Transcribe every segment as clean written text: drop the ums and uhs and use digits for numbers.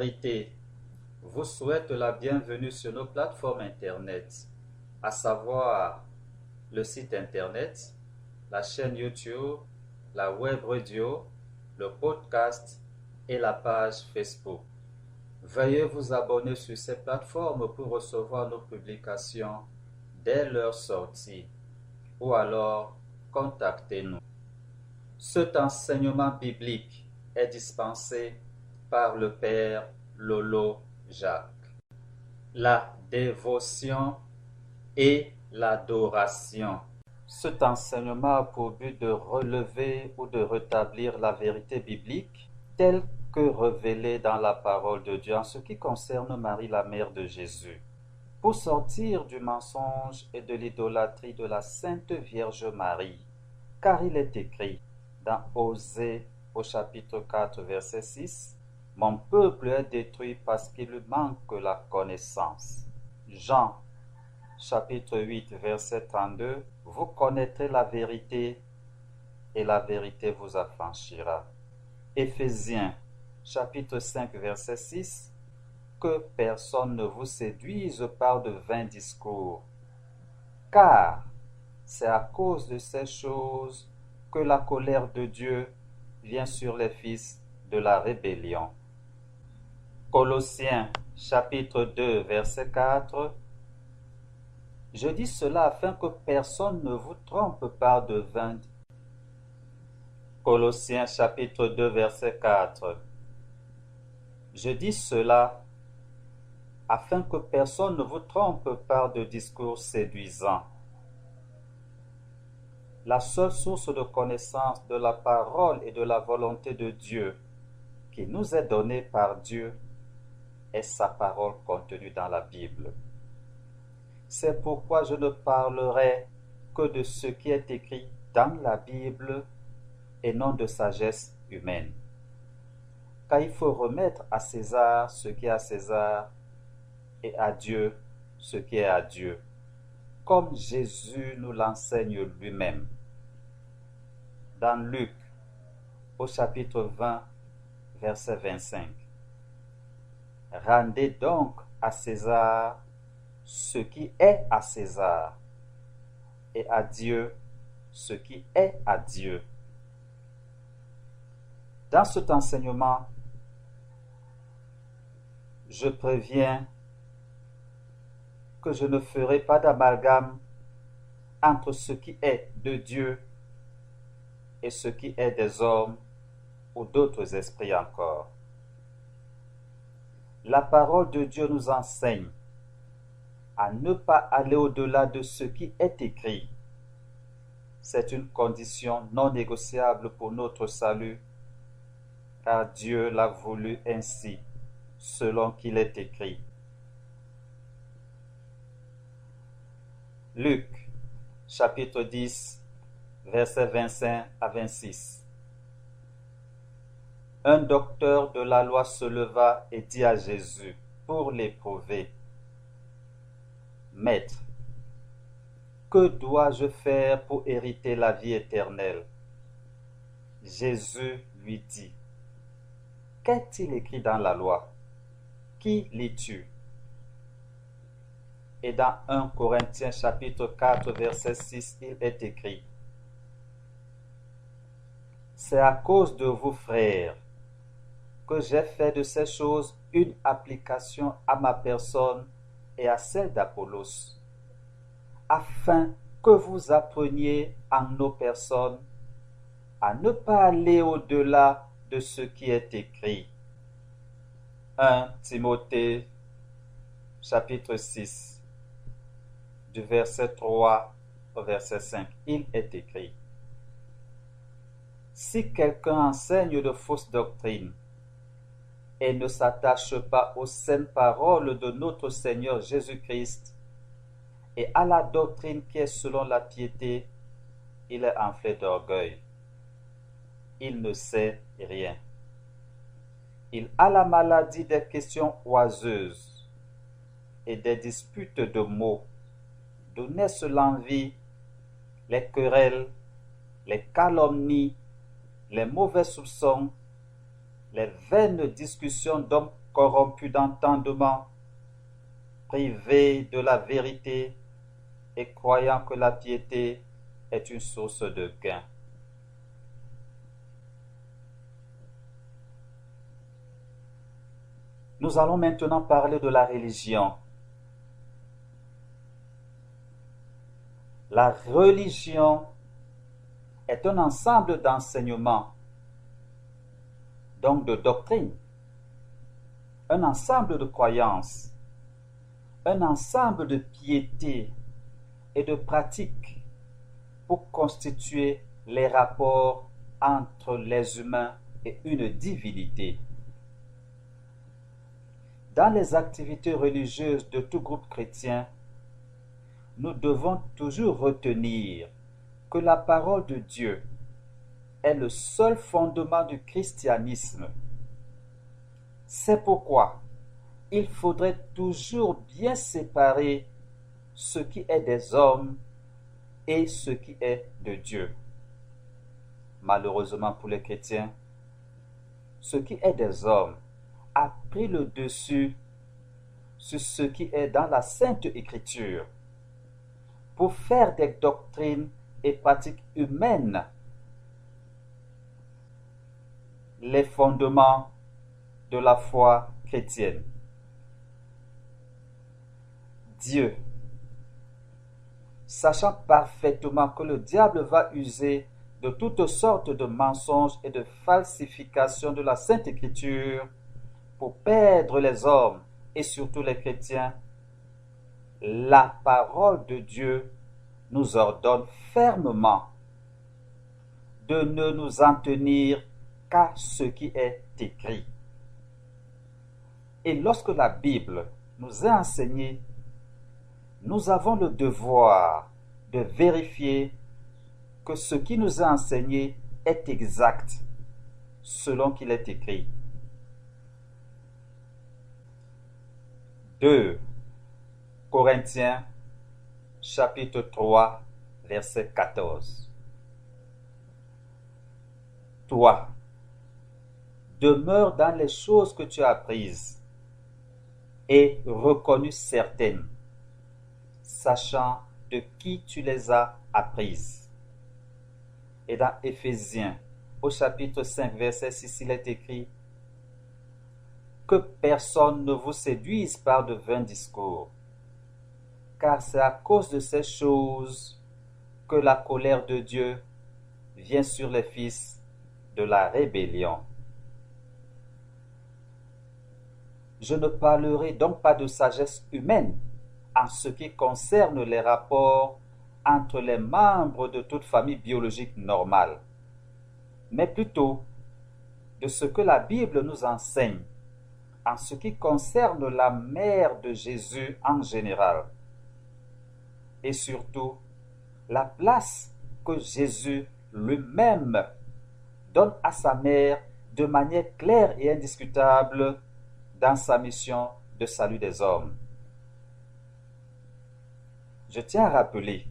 Vérité vous souhaite la bienvenue sur nos plateformes Internet, à savoir le site Internet, la chaîne YouTube, la web radio, le podcast et la page Facebook. Veuillez vous abonner sur ces plateformes pour recevoir nos publications dès leur sortie ou alors contactez-nous. Cet enseignement biblique est dispensé par le Père Lolo Jacques. La dévotion et l'adoration. Cet enseignement a pour but de relever ou de rétablir la vérité biblique telle que révélée dans la parole de Dieu en ce qui concerne Marie, la mère de Jésus, pour sortir du mensonge et de l'idolâtrie de la Sainte Vierge Marie, car il est écrit dans Osée au chapitre 4 verset 6, « Mon peuple est détruit parce qu'il lui manque la connaissance. » Jean chapitre 8 verset 32, « Vous connaîtrez la vérité et la vérité vous affranchira. » Éphésiens chapitre 5 verset 6, « Que personne ne vous séduise par de vains discours, car c'est à cause de ces choses que la colère de Dieu vient sur les fils de la rébellion. » Colossiens chapitre 2 verset 4, « Je dis cela afin que personne ne vous trompe par de vains. » Colossiens chapitre 2 verset 4, « Je dis cela afin que personne ne vous trompe par de discours séduisants. » La seule source de connaissance de la parole et de la volonté de Dieu qui nous est donnée par Dieu est sa parole contenue dans la Bible. C'est pourquoi je ne parlerai que de ce qui est écrit dans la Bible et non de sagesse humaine. Car il faut remettre à César ce qui est à César et à Dieu ce qui est à Dieu, comme Jésus nous l'enseigne lui-même. Dans Luc, au chapitre 20, verset 25. « Rendez donc à César ce qui est à César, et à Dieu ce qui est à Dieu. » Dans cet enseignement, je préviens que je ne ferai pas d'amalgame entre ce qui est de Dieu et ce qui est des hommes ou d'autres esprits encore. La parole de Dieu nous enseigne à ne pas aller au-delà de ce qui est écrit. C'est une condition non négociable pour notre salut, car Dieu l'a voulu ainsi, selon qu'il est écrit. Luc, chapitre 10, versets 25 à 26. Un docteur de la loi se leva et dit à Jésus, pour l'éprouver, « Maître, que dois-je faire pour hériter la vie éternelle ?» Jésus lui dit, « Qu'est-il écrit dans la loi? Qui lis-tu? » Et dans 1 Corinthiens chapitre 4 verset 6, il est écrit, « C'est à cause de vous, frères, que j'ai fait de ces choses une application à ma personne et à celle d'Apollos, afin que vous appreniez en nos personnes à ne pas aller au-delà de ce qui est écrit. » 1 Timothée chapitre 6 du verset 3 au verset 5, il est écrit, « Si quelqu'un enseigne de fausses doctrines et ne s'attache pas aux saines paroles de notre Seigneur Jésus-Christ et à la doctrine qui est selon la piété, il est enflé d'orgueil. Il ne sait rien. Il a la maladie des questions oiseuses et des disputes de mots, d'où naissent l'envie, les querelles, les calomnies, les mauvais soupçons, les vaines discussions d'hommes corrompus d'entendement, privés de la vérité et croyant que la piété est une source de gain. Nous allons maintenant parler de la religion. La religion est un ensemble d'enseignements, donc de doctrines, un ensemble de croyances, un ensemble de piétés et de pratiques pour constituer les rapports entre les humains et une divinité. Dans les activités religieuses de tout groupe chrétien, nous devons toujours retenir que la parole de Dieu est le seul fondement du christianisme. C'est pourquoi il faudrait toujours bien séparer ce qui est des hommes et ce qui est de Dieu. Malheureusement pour les chrétiens, ce qui est des hommes a pris le dessus sur ce qui est dans la Sainte Écriture pour faire des doctrines et pratiques humaines les fondements de la foi chrétienne. Dieu, sachant parfaitement que le diable va user de toutes sortes de mensonges et de falsifications de la Sainte Écriture pour perdre les hommes et surtout les chrétiens, la parole de Dieu nous ordonne fermement de ne nous en tenir qu'à ce qui est écrit. Et lorsque la Bible nous est enseignée, nous avons le devoir de vérifier que ce qui nous est enseigné est exact selon qu'il est écrit. 2 Corinthiens chapitre 3 verset 14. Toi, demeure dans les choses que tu as apprises et reconnues certaines, sachant de qui tu les as apprises. Et dans Éphésiens, au chapitre 5, verset 6, il est écrit que personne ne vous séduise par de vains discours, car c'est à cause de ces choses que la colère de Dieu vient sur les fils de la rébellion. Je ne parlerai donc pas de sagesse humaine en ce qui concerne les rapports entre les membres de toute famille biologique normale, mais plutôt de ce que la Bible nous enseigne en ce qui concerne la mère de Jésus en général, et surtout la place que Jésus lui-même donne à sa mère de manière claire et indiscutable dans sa mission de salut des hommes. Je tiens à rappeler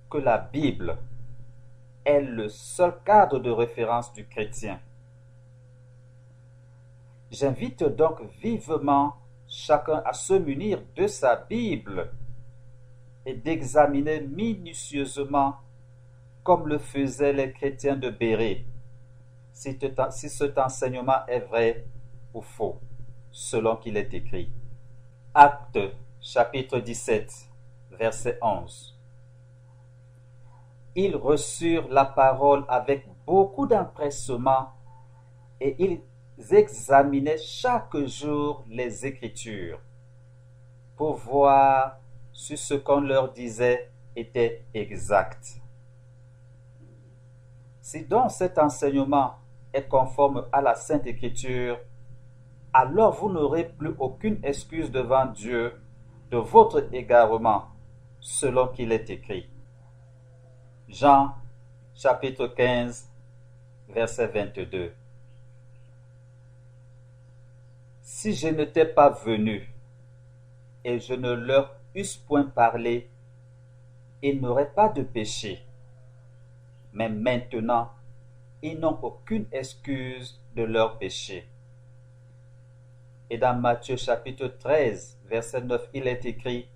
que la Bible est le seul cadre de référence du chrétien. J'invite donc vivement chacun à se munir de sa Bible et d'examiner minutieusement, comme le faisaient les chrétiens de Bérée, si cet enseignement est vrai ou faux, selon qu'il est écrit. Actes chapitre 17, verset 11. Ils reçurent la parole avec beaucoup d'empressement et ils examinaient chaque jour les Écritures pour voir si ce qu'on leur disait était exact. Si donc cet enseignement est conforme à la Sainte Écriture, alors vous n'aurez plus aucune excuse devant Dieu de votre égarement, selon qu'il est écrit. Jean chapitre 15, verset 22. Si je n'étais pas venu et je ne leur eusse point parlé, ils n'auraient pas de péché. Mais maintenant, ils n'ont aucune excuse de leur péché. Et dans Matthieu chapitre 13, verset 9, il est écrit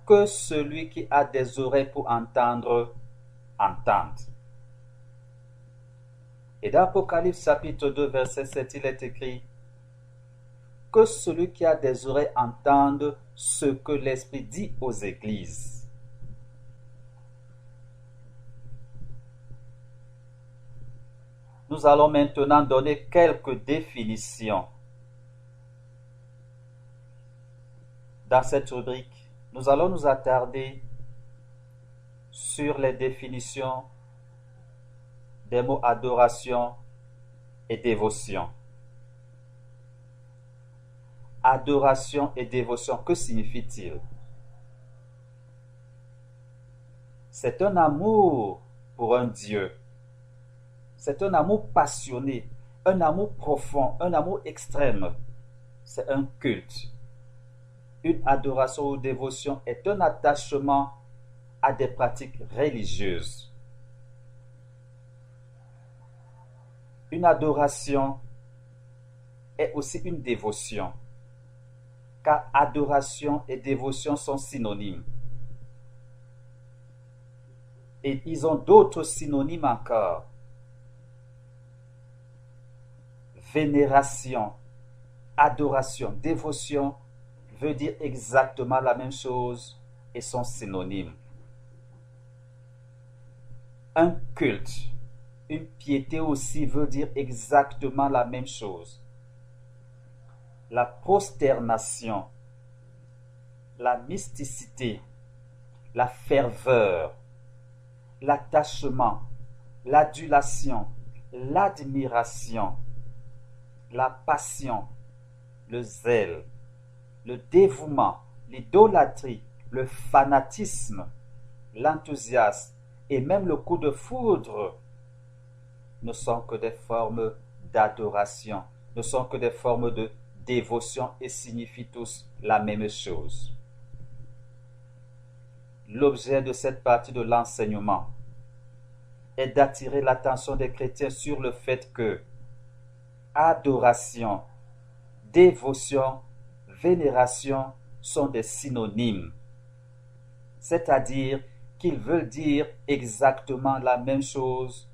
que celui qui a des oreilles pour entendre, entende. Et dans Apocalypse chapitre 2, verset 7, il est écrit que celui qui a des oreilles entende ce que l'Esprit dit aux églises. Nous allons maintenant donner quelques définitions. Dans cette rubrique, nous allons nous attarder sur les définitions des mots adoration et dévotion. Adoration et dévotion, que signifie-t-il? C'est un amour pour un Dieu. C'est un amour passionné, un amour profond, un amour extrême. C'est un culte. Une adoration ou dévotion est un attachement à des pratiques religieuses. Une adoration est aussi une dévotion, car adoration et dévotion sont synonymes. Et ils ont d'autres synonymes encore. Vénération, adoration, dévotion veut dire exactement la même chose et sont synonymes. Un culte, une piété aussi veut dire exactement la même chose. La prosternation, la mysticité, la ferveur, l'attachement, l'adulation, l'admiration, la passion, le zèle, le dévouement, l'idolâtrie, le fanatisme, l'enthousiasme et même le coup de foudre ne sont que des formes d'adoration, ne sont que des formes de dévotion et signifient tous la même chose. L'objet de cette partie de l'enseignement est d'attirer l'attention des chrétiens sur le fait que adoration, dévotion, vénération sont des synonymes, c'est-à-dire qu'ils veulent dire exactement la même chose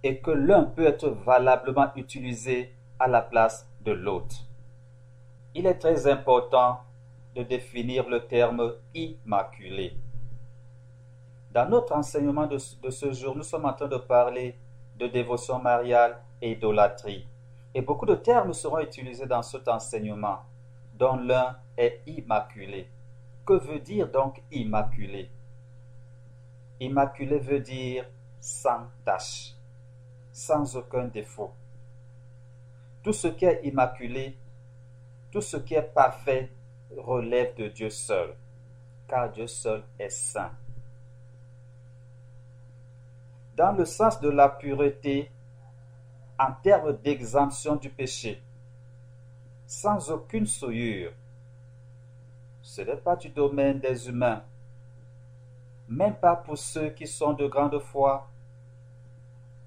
et que l'un peut être valablement utilisé à la place de l'autre. Il est très important de définir le terme immaculé. Dans notre enseignement de ce jour, nous sommes en train de parler de dévotion mariale et idolâtrie. Et beaucoup de termes seront utilisés dans cet enseignement, dont l'un est immaculé. Que veut dire donc immaculé? Immaculé veut dire sans tache, sans aucun défaut. Tout ce qui est immaculé, tout ce qui est parfait relève de Dieu seul, car Dieu seul est saint. Dans le sens de la pureté, en termes d'exemption du péché, sans aucune souillure. Ce n'est pas du domaine des humains, même pas pour ceux qui sont de grande foi,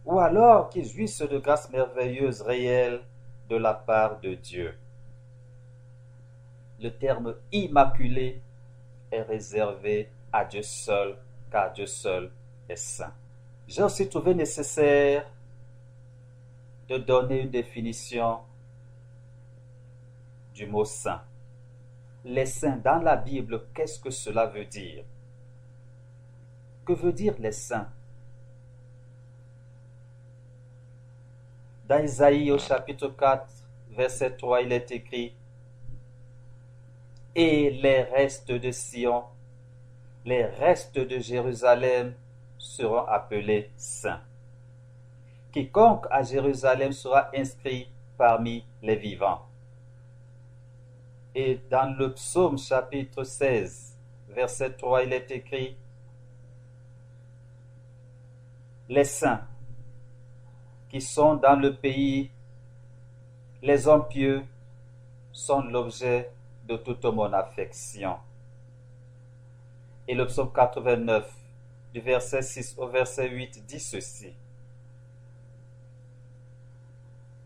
ou alors qui jouissent de grâces merveilleuses réelles de la part de Dieu. Le terme immaculé est réservé à Dieu seul, car Dieu seul est saint. J'ai aussi trouvé nécessaire de donner une définition du mot saint. Les saints dans la Bible, qu'est-ce que cela veut dire? Que veut dire les saints? Dans Isaïe au chapitre 4, verset 3, il est écrit: Et les restes de Sion, les restes de Jérusalem seront appelés saints. Quiconque à Jérusalem sera inscrit parmi les vivants. Et dans le psaume chapitre 16, verset 3, il est écrit: Les saints qui sont dans le pays, les hommes pieux, sont l'objet de toute mon affection. Et le psaume 89, du verset 6 au verset 8, dit ceci: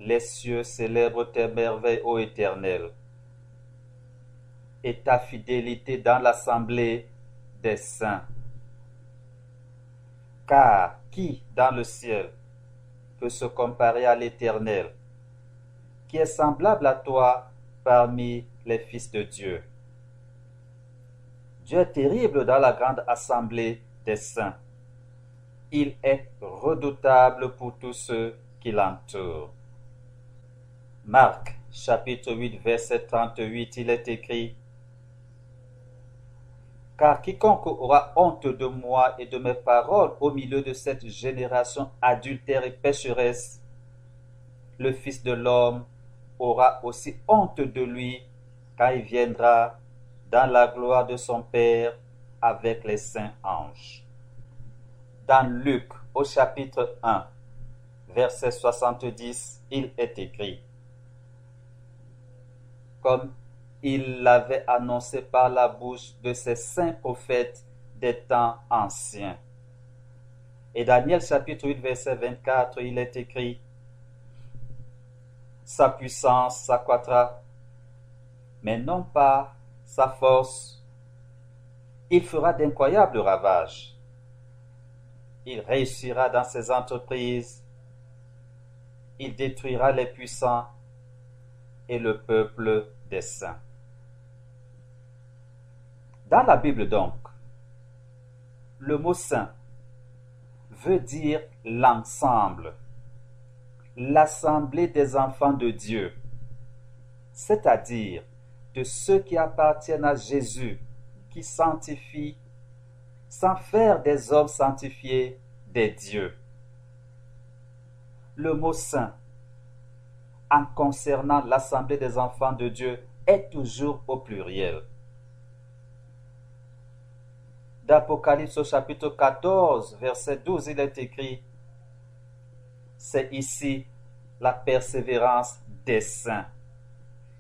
Les cieux célèbrent tes merveilles, ô Éternel, et ta fidélité dans l'assemblée des saints. Car qui dans le ciel peut se comparer à l'Éternel, qui est semblable à toi parmi les fils de Dieu? Dieu est terrible dans la grande assemblée des saints. Il est redoutable pour tous ceux qui l'entourent. Marc, chapitre 8, verset 38, il est écrit: Car quiconque aura honte de moi et de mes paroles au milieu de cette génération adultère et pécheresse, le Fils de l'homme aura aussi honte de lui quand il viendra dans la gloire de son Père avec les saints anges. Dans Luc, au chapitre 1, verset 70, il est écrit: Comme il l'avait annoncé par la bouche de ses saints prophètes des temps anciens. Et Daniel chapitre 8, verset 24, il est écrit: Sa puissance s'accroîtra, mais non pas sa force. Il fera d'incroyables ravages. Il réussira dans ses entreprises. Il détruira les puissants et le peuple des saints. Dans la Bible donc, le mot saint veut dire l'ensemble, l'assemblée des enfants de Dieu, c'est-à-dire de ceux qui appartiennent à Jésus, qui sanctifient, sans faire des hommes sanctifiés des dieux. Le mot saint, en concernant l'assemblée des enfants de Dieu, est toujours au pluriel. D'Apocalypse au chapitre 14, verset 12, il est écrit: C'est ici la persévérance des saints,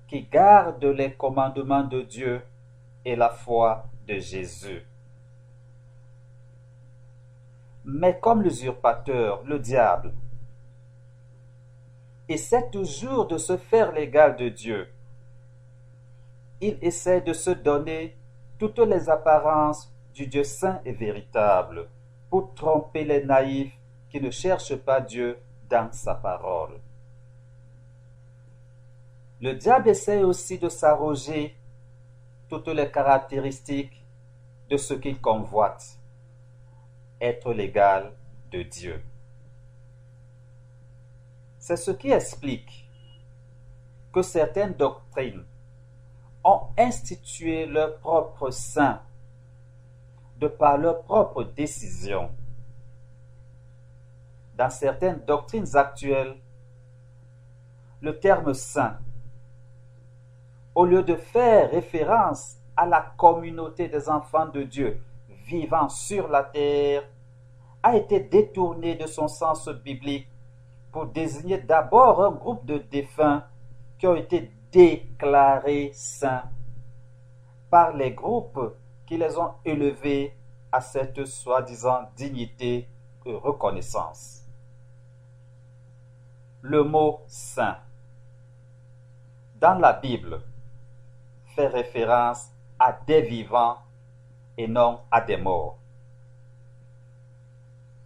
qui gardent les commandements de Dieu et la foi de Jésus. Mais comme l'usurpateur, le diable, essaie toujours de se faire l'égal de Dieu, il essaie de se donner toutes les apparences du Dieu saint et véritable pour tromper les naïfs qui ne cherchent pas Dieu dans sa parole. Le diable essaie aussi de s'arroger toutes les caractéristiques de ce qu'il convoite, être l'égal de Dieu. C'est ce qui explique que certaines doctrines ont institué leur propre saint de par leur propre décision. Dans certaines doctrines actuelles, le terme saint, au lieu de faire référence à la communauté des enfants de Dieu vivant sur la terre, a été détourné de son sens biblique pour désigner d'abord un groupe de défunts qui ont été déclarés saints par les groupes qui les ont élevés à cette soi-disant dignité et reconnaissance. Le mot saint dans la Bible fait référence à des vivants et non à des morts.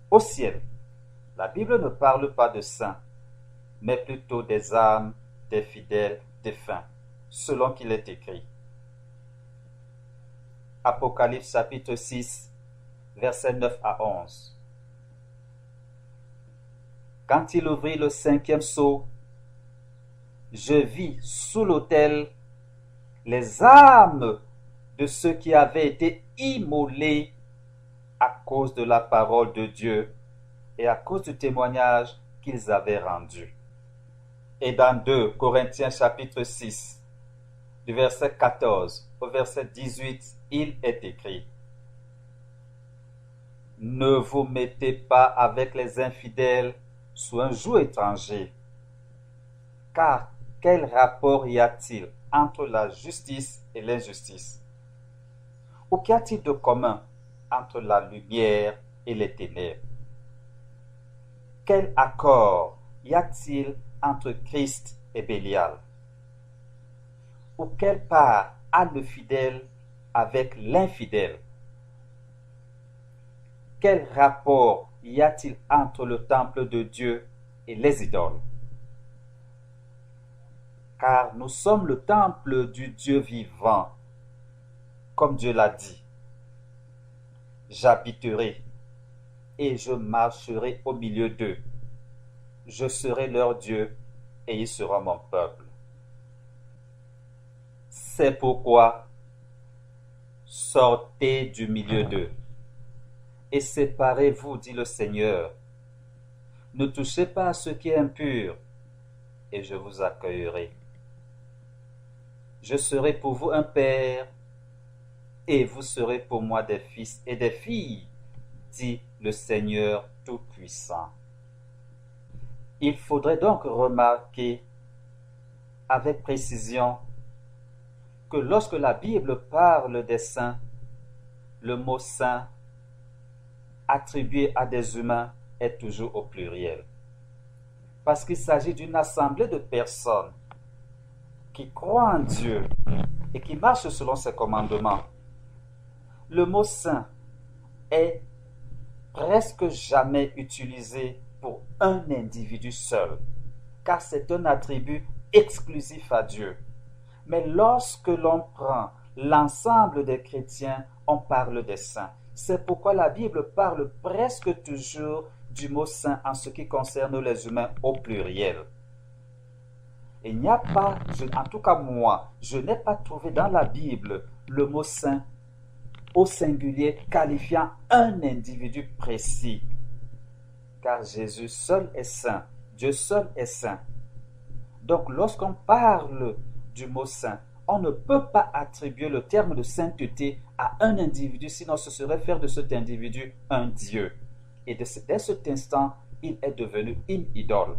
Au ciel, la Bible ne parle pas de saints, mais plutôt des âmes des fidèles défunts, selon qu'il est écrit. Apocalypse chapitre 6, versets 9 à 11. Quand il ouvrit le 5e sceau, je vis sous l'autel les âmes de ceux qui avaient été immolés à cause de la parole de Dieu et à cause du témoignage qu'ils avaient rendu. Et dans 2 Corinthiens chapitre 6, du verset 14 au verset 18, il est écrit: Ne vous mettez pas avec les infidèles sous un joug étranger, car quel rapport y a-t-il entre la justice et l'injustice? Ou qu'y a-t-il de commun entre la lumière et les ténèbres? Quel accord y a-t-il entre Christ et Bélial? Ou quelle part a le fidèle avec l'infidèle? Quel rapport y a-t-il entre le temple de Dieu et les idoles? Car nous sommes le temple du Dieu vivant, comme Dieu l'a dit. J'habiterai et je marcherai au milieu d'eux. Je serai leur Dieu et ils seront mon peuple. C'est pourquoi sortez du milieu d'eux et séparez-vous, dit le Seigneur. Ne touchez pas à ce qui est impur et je vous accueillerai. Je serai pour vous un père et vous serez pour moi des fils et des filles, dit le Seigneur Tout-Puissant. Il faudrait donc remarquer avec précision que lorsque la Bible parle des saints, le mot saint attribué à des humains est toujours au pluriel. Parce qu'il s'agit d'une assemblée de personnes qui croient en Dieu et qui marchent selon ses commandements. Le mot saint est presque jamais utilisé pour un individu seul, car c'est un attribut exclusif à Dieu. Mais lorsque l'on prend l'ensemble des chrétiens, on parle des saints. C'est pourquoi la Bible parle presque toujours du mot saint en ce qui concerne les humains au pluriel. Il n'y a pas, en tout cas moi, je n'ai pas trouvé dans la Bible le mot saint au singulier qualifiant un individu précis. Car Jésus seul est saint, Dieu seul est saint. Donc lorsqu'on parle du mot saint, on ne peut pas attribuer le terme de sainteté à un individu, sinon ce serait faire de cet individu un Dieu. Et dès cet instant, il est devenu une idole.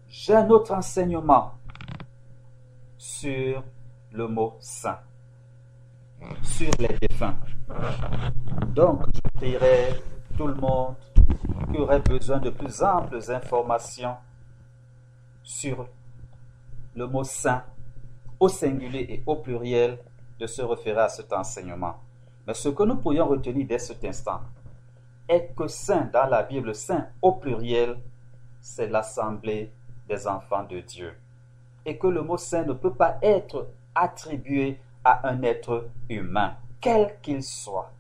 J'ai un autre enseignement sur le mot saint, sur les défunts. Donc, je prierai tout le monde qui aurait besoin de plus amples informations sur le mot saint, au singulier et au pluriel, de se référer à cet enseignement. Mais ce que nous pourrions retenir dès cet instant est que saint dans la Bible, saint au pluriel, c'est l'assemblée des enfants de Dieu. Et que le mot saint ne peut pas être attribué à un être humain, quel qu'il soit.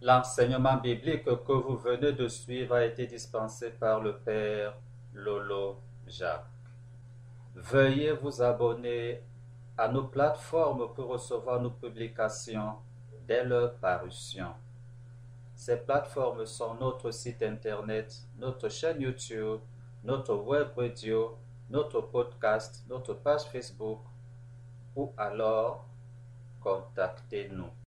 L'enseignement biblique que vous venez de suivre a été dispensé par le Père Lolo Jacques. Veuillez vous abonner à nos plateformes pour recevoir nos publications dès leur parution. Ces plateformes sont notre site internet, notre chaîne YouTube, notre web radio, notre podcast, notre page Facebook ou alors contactez-nous.